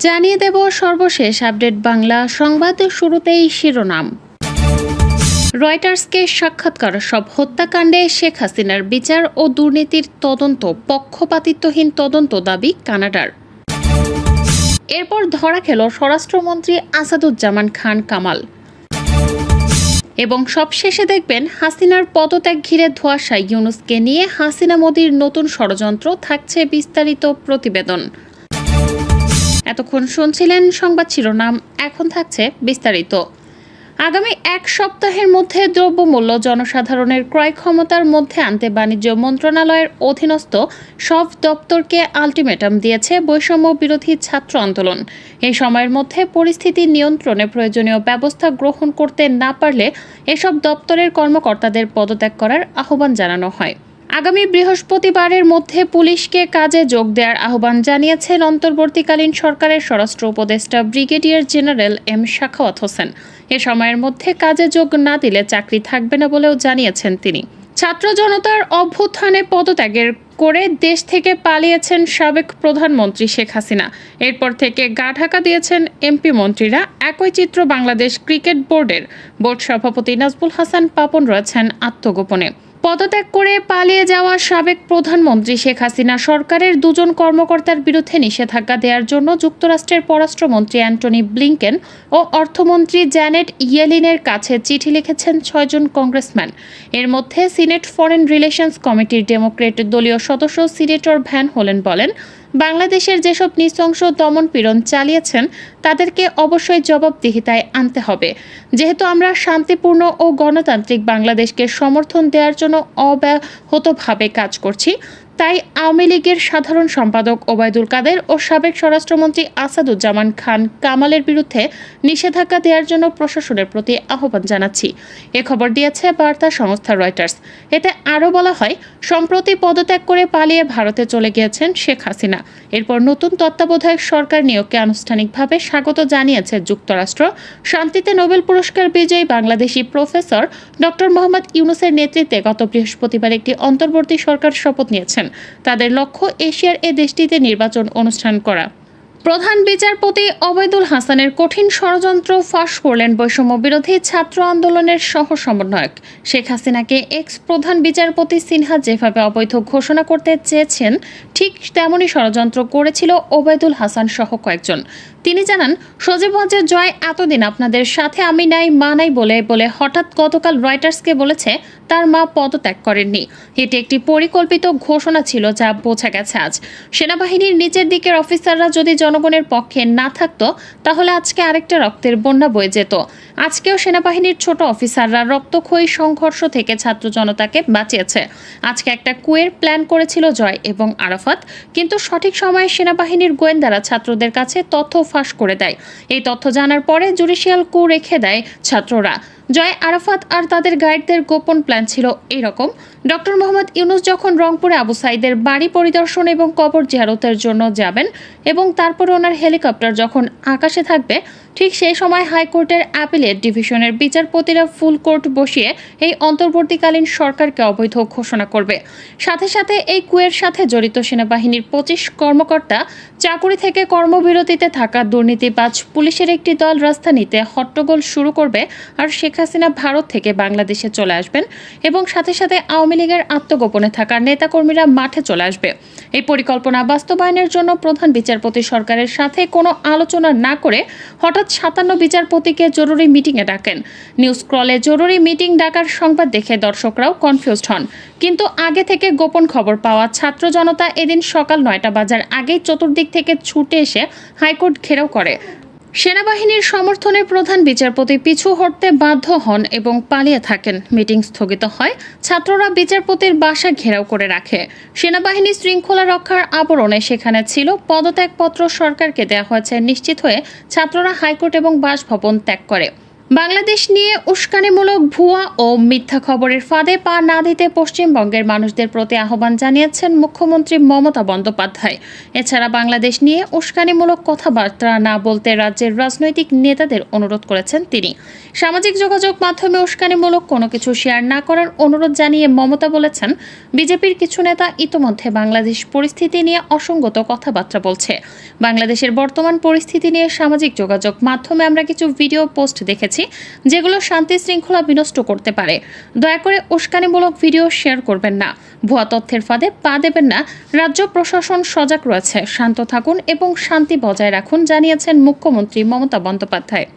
জানিয়ে দেব সর্বশেষ আপডেট বাংলা সংবাদ। শুরুতেই শিরোনাম। রয়টার্সকে সাক্ষাৎকার, সব হত্যাকাণ্ডে শেখ হাসিনার বিচার ও দুর্নীতির তদন্ত, পক্ষপাতিত্বহীন তদন্ত দাবি কানাডার। এরপর ধরা খেল স্বরাষ্ট্রমন্ত্রী আসাদুজ্জামান খান কামাল। এবং সবশেষে দেখবেন হাসিনার পদত্যাগ ঘিরে ধোঁয়াশায় ইউনূসকে নিয়ে হাসিনা মোদির নতুন ষড়যন্ত্র, থাকছে বিস্তারিত প্রতিবেদন। এতক্ষণ শুনছিলেন সংবাদ শিরোনাম, এখন থাকছে বিস্তারিত। আগামী এক সপ্তাহের মধ্যে দ্রব্যমূল্য জনসাধারণের ক্রয় ক্ষমতার মধ্যে আনতে বাণিজ্য মন্ত্রণালয়ের অধীনস্থ সব দপ্তরকে আলটিমেটাম দিয়েছে বৈষম্য বিরোধী ছাত্র আন্দোলন। এই সময়ের মধ্যে পরিস্থিতি নিয়ন্ত্রণে প্রয়োজনীয় ব্যবস্থা গ্রহণ করতে না পারলে এসব দপ্তরের কর্মকর্তাদের পদত্যাগ করার আহ্বান জানানো হয়। আগামী বৃহস্পতিবারের মধ্যে পুলিশকে কাজে যোগ দেওয়ার আহ্বান জানিয়েছেন অন্তর্বর্তীকালীন সরকারের স্বরাষ্ট্র উপদেষ্টা brigadier general M Sakhawat Hossain. এ সময়ের মধ্যে কাজে যোগ না দিলে চাকরি থাকবে না বলেও জানিয়েছেন তিনি। ছাত্র জনতার অভ্যুত্থানে পদত্যাগের করে দেশ থেকে পালিয়েছেন সাবেক প্রধানমন্ত্রী শেখ হাসিনা। এরপর থেকে গা ঢাকা দিয়েছেন এমপি মন্ত্রীরা। একই চিত্র বাংলাদেশ ক্রিকেট বোর্ডের বোর্ড সভাপতি নাজবুল হাসান পাপন রয়েছেন আত্মগোপনে। পদত্যাগ করে পালিয়ে যাওয়া সাবেক প্রধানমন্ত্রী শেখ হাসিনা সরকারের দুজন কর্মকর্তার বিরুদ্ধে নিষেধাজ্ঞা দেওয়ার জন্য যুক্তরাষ্ট্রের পররাষ্ট্রমন্ত্রী অ্যান্টনি ব্লিংকেন ও অর্থমন্ত্রী জ্যানেট ইয়েলেনের কাছে চিঠি লিখেছেন 6 জন কংগ্রেসম্যান। এর মধ্যে সিনেট ফরেন রিলেশনস কমিটির ডেমোক্রেট দলীয় সদস্য সিনেটর ভ্যান হোলেন বলেন, বাংলাদেশের যেসব নৃশংস দমনপীড়ন চালিয়েছেন তাদেরকে অবশ্যই জবাবদিহিতায় আনতে হবে। যেহেতু আমরা শান্তিপূর্ণ ও গণতান্ত্রিক বাংলাদেশকে সমর্থন দেওয়ার জন্য অব্যাহতভাবে কাজ করছি, তাই আওয়ামী লীগের সাধারণ সম্পাদক ওবায়দুল কাদের ও সাবেক স্বরাষ্ট্রমন্ত্রী আসাদুজ্জামান খান কামালের বিরুদ্ধে নিষেধাজ্ঞা দেওয়ার জন্য প্রশাসনের প্রতি আহ্বান জানাচ্ছি। এ খবর দিয়েছে বার্তা সংস্থা রয়টার্স। এতে আরও বলা হয়, সম্প্রতি পদত্যাগ করে পালিয়ে ভারতে চলে গিয়েছেন শেখ হাসিনা। এরপর নতুন তত্ত্বাবধায়ক সরকার নিয়োগকে আনুষ্ঠানিকভাবে স্বাগত জানিয়েছে যুক্তরাষ্ট্র। শান্তিতে নোবেল পুরস্কার বিজয়ী বাংলাদেশি প্রফেসর ডক্টর মোহাম্মদ ইউনূসের নেতৃত্বে গত বৃহস্পতিবার একটি অন্তর্বর্তী সরকার শপথ নিয়েছেন। তাদের লক্ষ্য এশিয়ার এ দেশটিতে নির্বাচন অনুষ্ঠান করা। প্রধান বিচারপতি ওবায়দুল হাসানের কঠিন ষড়যন্ত্র ফাঁস করলেন বৈষম্য বিরোধী ছাত্র আন্দোলনের সহ সমন্বয়ক। শেখ হাসিনাকে এক্স প্রধান বিচারপতি সিনহা যেভাবে অবৈধ ঘোষণা করতে চেয়েছেন, ঠিক তেমনই ষড়যন্ত্র করেছিল ওবায়দুল হাসান সহ কয়েকজন। তিনি জানান, সজীবগঞ্জের জয় এতদিন আপনাদের সাথে আমি নাই, মা নাই বলে হঠাৎ গতকাল রয়টার্সকে বলেছে তার মা পদত্যাগ করেননি। এটি একটি পরিকল্পিত ঘোষণা ছিল, যা বোঝা গেছে আজ। সেনাবাহিনীর নিচের দিকের অফিসাররা যদি জনগণের পক্ষে না থাকতো, তাহলে আজকে আরেকটা রক্তের বন্যা বয়ে যেত। আজকেও সেনাবাহিনীর ছোট অফিসাররা রক্তক্ষয়ী সংঘর্ষ থেকে ছাত্র জনতাকে বাঁচিয়েছে। আজকে একটা কুয়ের প্ল্যান করেছিল জয় এবং আরাফাত, কিন্তু সঠিক সময়ে সেনাবাহিনীর গোয়েন্দারা ছাত্রদের কাছে তথ্য ফাঁস করে দেয়। এই তথ্য জানার পরে জুডিশিয়াল কু রেখে দেয় ছাত্ররা। জয়, আরাফাত আর তাদের গাইডদের গোপন প্ল্যান ছিল এইরকম: ডক্টর মোহাম্মদ ইউনূস যখন রংপুরে আবু সাইদের বাড়ি পরিদর্শন এবং কবর জিয়ারতের জন্য যাবেন এবং তারপরে ওনার হেলিকপ্টার যখন আকাশে থাকবে, ঠিক সেই সময় হাইকোর্টের অ্যাপিলেট ডিভিশনের বিচারপতিরা ফুল কোর্ট বসিয়ে এই অন্তর্বর্তীকালীন সরকারকে অবৈধ ঘোষণা করবে। সাথে সাথে এই কুয়ের সাথে জড়িত সেনাবাহিনীর 25 কর্মকর্তা, চাকুরি থেকে কর্মবিরতিতে থাকা দুর্নীতিবাজ পুলিশের একটি দল রাজধানীতে হট্টগোল শুরু করবে, আর শেখ হাসিনা ভারত থেকে বাংলাদেশে চলে আসবেন এবং সাথে সাথে আওয়ামী লীগের আত্মগোপনে থাকা নেতাকর্মীরা মাঠে চলে আসবে। এই পরিকল্পনা বাস্তবায়নের জন্য প্রধান বিচারপতি সরকারের সাথে কোনো আলোচনা না করে হঠাৎ 57 বিচারপতিকে জরুরি মিটিংয়ে ডাকেন। নিউজ স্ক্রলে জরুরি মিটিং ডাকার সংবাদ দেখে দর্শকরাও কনফিউজড হন। কিন্তু আগে থেকে গোপন খবর পাওয়া ছাত্র জনতা এদিন সকাল 9টা বাজার আগেই চতুর্দিক থেকে ছুটে এসে হাইকোর্ট ঘেরাও করে। সেনাবাহিনীর সমর্থনে প্রধান বিচারপতি পিছু হটতে বাধ্য হন এবং পালিয়ে থাকেন। মিটিং স্থগিত হয়। ছাত্ররা বিচারপতির বাসা ঘেরাও করে রাখে। সেনাবাহিনী শৃঙ্খলা রক্ষার আবরণে সেখানে ছিল। পদত্যাগপত্র সরকারকে দেওয়া হয়েছে নিশ্চিত হয়ে ছাত্ররা হাইকোর্ট এবং বাসভবন ত্যাগ করে। বাংলাদেশ নিয়ে উস্কানিমূলক ভুয়া ও মিথ্যা খবরের ফাঁদে পা না দিতে পশ্চিমবঙ্গের মানুষদের প্রতি আহ্বান জানিয়েছেন মুখ্যমন্ত্রী মমতা বন্দ্যোপাধ্যায়। এছাড়া বাংলাদেশ নিয়ে উস্কানিমূলক কথাবার্তা না বলতে রাজ্যের রাজনৈতিক নেতাদের অনুরোধ করেছেন তিনি। সামাজিক যোগাযোগ মাধ্যমে উস্কানিমূলক কোনো কিছু শেয়ার না করার অনুরোধ জানিয়ে মমতা বলেছেন, বিজেপির কিছু নেতা ইতোমধ্যে বাংলাদেশ পরিস্থিতি নিয়ে অসঙ্গত কথাবার্তা বলছে। বাংলাদেশের বর্তমান পরিস্থিতি নিয়ে সামাজিক যোগাযোগ মাধ্যমে আমরা কিছু ভিডিও পোস্ট দেখেছি যেগুলো শান্তি শৃঙ্খলা বিনষ্ট করতে পারে। দয়া করে উস্কানিমূলক ভিডিও শেয়ার করবেন না, ভুয়া তথ্যের ফাঁদে পা দেবেন না। রাজ্য প্রশাসন সজাগ রয়েছে, শান্ত থাকুন এবং শান্তি বজায় রাখুন, জানিয়েছেন মুখ্যমন্ত্রী মমতা বন্দ্যোপাধ্যায়।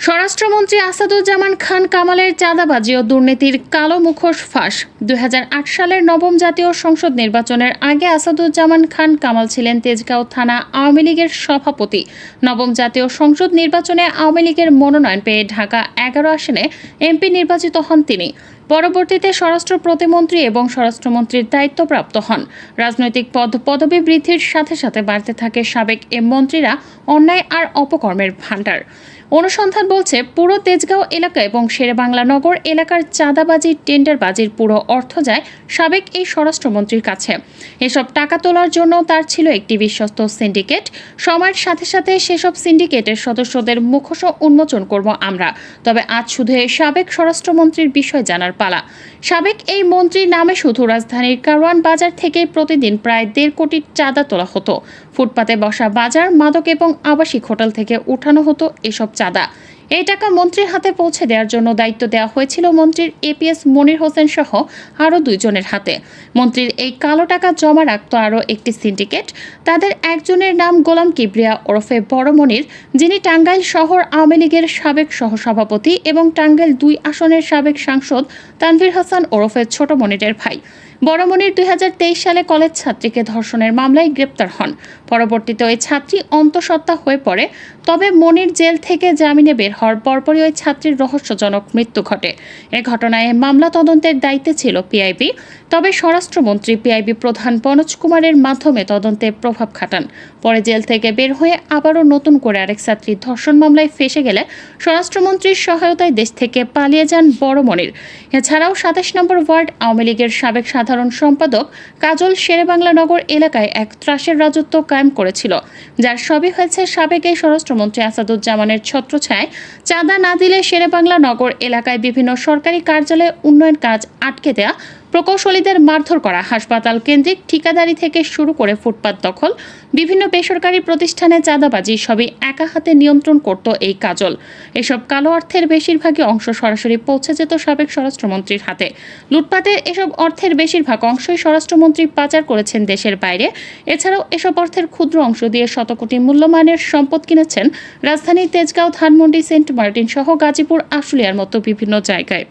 স্বরাষ্ট্রমন্ত্রী আসাদুজ্জামান খান কামালের চাঁদাবাজি ও দুর্নীতির কালো মুখোশ ফাঁস। 2008 সালের নবম জাতীয় সংসদ নির্বাচনের আগে আসাদুজ্জামান খান কামাল ছিলেন তেজগাঁও থানা আওয়ামী লীগের সভাপতি। নবম জাতীয় সংসদ নির্বাচনে আওয়ামী লীগের মনোনয়ন পেয়ে ঢাকা 11 আসনে এমপি নির্বাচিত হন তিনি। পরবর্তীতে স্বরাষ্ট্র প্রতিমন্ত্রী এবং স্বরাষ্ট্রমন্ত্রীর দায়িত্বপ্রাপ্ত হন। রাজনৈতিক পদবি বৃদ্ধির সাথে সাথে বাড়তে থাকে সাবেক এ মন্ত্রীরা অন্যায় আর অপকর্মের ভাণ্ডার। অনুসন্ধান বলছে, পুরো তেজগাঁও এলাকা এবং শেরেবাংলা নগর এলাকার চাঁদাবাজি টেন্ডারবাজির পুরো অর্থ যায় সাবেক এই স্বরাষ্ট্রমন্ত্রীর কাছে। এসব টাকা তোলার জন্য তার ছিল একটি বিশ্বস্ত সিন্ডিকেট। সময়ের সাথে সাথে সেসব সিন্ডিকেটের সদস্যদের মুখোশ উন্মোচন করব আমরা। তবে আজ শুধু এই সাবেক স্বরাষ্ট্রমন্ত্রীর বিষয় জানার পালা। সাবেক এই মন্ত্রীর নামে শুধু রাজধানীর কারওয়ান বাজার থেকে প্রতিদিন প্রায় 1.5 কোটি চাঁদা তোলা হতো। ফুটপাতে বসা বাজার, মাদক এবং আবাসিক হোটেল থেকে উঠানো হতো এসব চাঁদা। এই টাকা মন্ত্রীর হাতে পৌঁছে দেওয়ার জন্য দায়িত্ব দেওয়া হয়েছিল মন্ত্রীর এপিএস মনির হোসেন সহ আরও 2 জনের হাতে। মন্ত্রীর এই কালো টাকা জমা রাখত আরও একটি সিন্ডিকেট। তাদের একজনের নাম গোলাম কিবরিয়া ওরফে বড় মনির, যিনি টাঙ্গাইল শহর আওয়ামী লীগের সাবেক সহসভাপতি এবং টাঙ্গাইল 2 আসনের সাবেক সাংসদ তানভীর হাসান ওরফে ছোট মনিরের ভাই। বড় মনির 2023 সালে কলেজ ছাত্রীকে ধর্ষণের মামলায় গ্রেপ্তার হন। পরবর্তীতে ওই ছাত্রী অন্তঃসত্ত্বা হয়ে পড়ে। তবে মনির জেল থেকে জামিনে বের হওয়ার পরপরই ওই ছাত্রীর রহস্যজনক মৃত্যু ঘটে। এ ঘটনায় মামলা তদন্তের দায়িত্বে ছিল পিআইবি। তবে স্বরাষ্ট্রমন্ত্রী পিআইবি প্রধান মনোজ কুমারের মাধ্যমে তদন্তে প্রভাব খাটান। পরে জেল থেকে বের হয়ে আবারও নতুন করে আরেক ছাত্রী ধর্ষণ মামলায় ফেঁসে গেলে স্বরাষ্ট্রমন্ত্রীর সহায়তায় দেশ থেকে পালিয়ে যান বড় মনির। এছাড়াও 27 নম্বর ওয়ার্ড আওয়ামী লীগের সাবেক সাধারণ সম্পাদক কাজল শেরেবাংলা নগর এলাকায় এক ত্রাসের রাজত্ব কায়েম করেছিল, যার সবই হয়েছে সাবেক এই স্বরাষ্ট্রমন্ত্রী আসাদুজ্জামানের ছত্রছায়ায়। চাঁদা না দিলে শেরেবাংলা নগর এলাকায় বিভিন্ন সরকারি কার্যালয়ে উন্নয়ন কাজ আটকে দেয়া, প্রকৌশলীদের মারধর করা, হাসপাতাল কেন্দ্রিক ঠিকাদারি থেকে শুরু করে ফুটপাত দখল, বিভিন্ন বেসরকারি প্রতিষ্ঠানে চাঁদাবাজি সবই একা হাতে নিয়ন্ত্রণ করত এই কাজল। এসব কালো অর্থের বেশিরভাগই অংশ সরাসরি পৌঁছে যেত সাবেক স্বরাষ্ট্রমন্ত্রীর হাতে। লুটপাটের এসব অর্থের বেশিরভাগ অংশই স্বরাষ্ট্রমন্ত্রী পাচার করেছেন দেশের বাইরে। এছাড়াও এসব অর্থের ক্ষুদ্র অংশ দিয়ে শতকোটি মূল্যমানের সম্পদ কিনেছেন রাজধানীর তেজগাঁও, ধানমন্ডি, সেন্ট মার্টিন সহ গাজীপুর, আশুলিয়ার মতো বিভিন্ন জায়গায়।